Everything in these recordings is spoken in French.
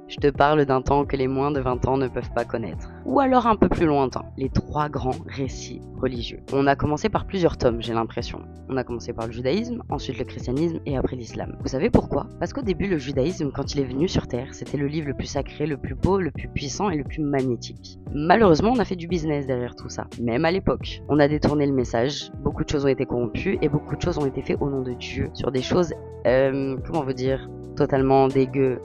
Je te parle d'un temps que les moins de 20 ans ne peuvent pas connaître. Ou alors un peu plus lointain, les 3 grands récits religieux. On a commencé par plusieurs tomes, j'ai l'impression. On a commencé par le judaïsme, ensuite le christianisme et après l'islam. Vous savez pourquoi? Parce qu'au début, le judaïsme, quand il est venu sur Terre, c'était le livre le plus sacré, le plus beau, le plus puissant et le plus magnétique. Malheureusement, on a fait du business derrière tout ça, même à l'époque. On a détourné le message, beaucoup de choses ont été corrompues et beaucoup de choses ont été faites au nom de Dieu, sur des choses, comment vous dire, totalement dégueu.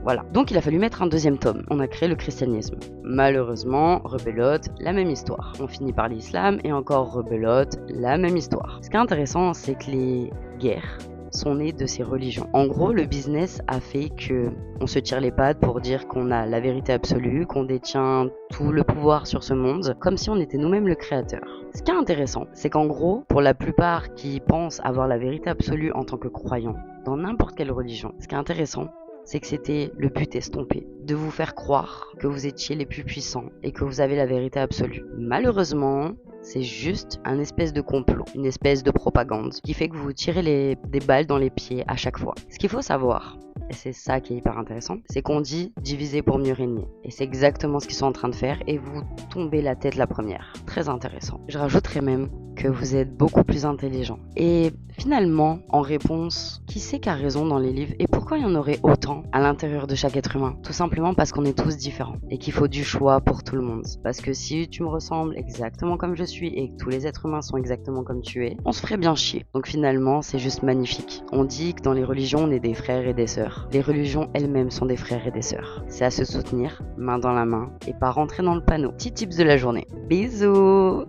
Voilà. Donc il a fallu mettre un deuxième tome. On a créé le christianisme. Malheureusement, rebelote, la même histoire. On finit par l'islam et encore rebelote, la même histoire. Ce qui est intéressant, c'est que les guerres sont nées de ces religions. En gros, le business a fait que on se tire les pattes pour dire qu'on a la vérité absolue, qu'on détient tout le pouvoir sur ce monde, comme si on était nous-mêmes le créateur. Ce qui est intéressant, c'est qu'en gros, pour la plupart qui pensent avoir la vérité absolue en tant que croyants, dans n'importe quelle religion, ce qui est intéressant, c'est que c'était le but estompé, de vous faire croire que vous étiez les plus puissants et que vous avez la vérité absolue. Malheureusement, c'est juste un espèce de complot, une espèce de propagande qui fait que vous vous tirez des balles dans les pieds à chaque fois. Ce qu'il faut savoir, et c'est ça qui est hyper intéressant, c'est qu'on dit diviser pour mieux régner. Et c'est exactement ce qu'ils sont en train de faire et vous tombez la tête la première. Très intéressant. Je rajouterais même que vous êtes beaucoup plus intelligent. Et finalement, en réponse, qui c'est qui a raison dans les livres et pourquoi il y en aurait autant à l'intérieur de chaque être humain? Tout simplement parce qu'on est tous différents et qu'il faut du choix pour tout le monde. Parce que si tu me ressembles exactement comme je suis et que tous les êtres humains sont exactement comme tu es, on se ferait bien chier. Donc finalement, c'est juste magnifique. On dit que dans les religions, on est des frères et des sœurs. Les religions elles-mêmes sont des frères et des sœurs. C'est à se soutenir, main dans la main, et pas rentrer dans le panneau. Petit tips de la journée. Bisous!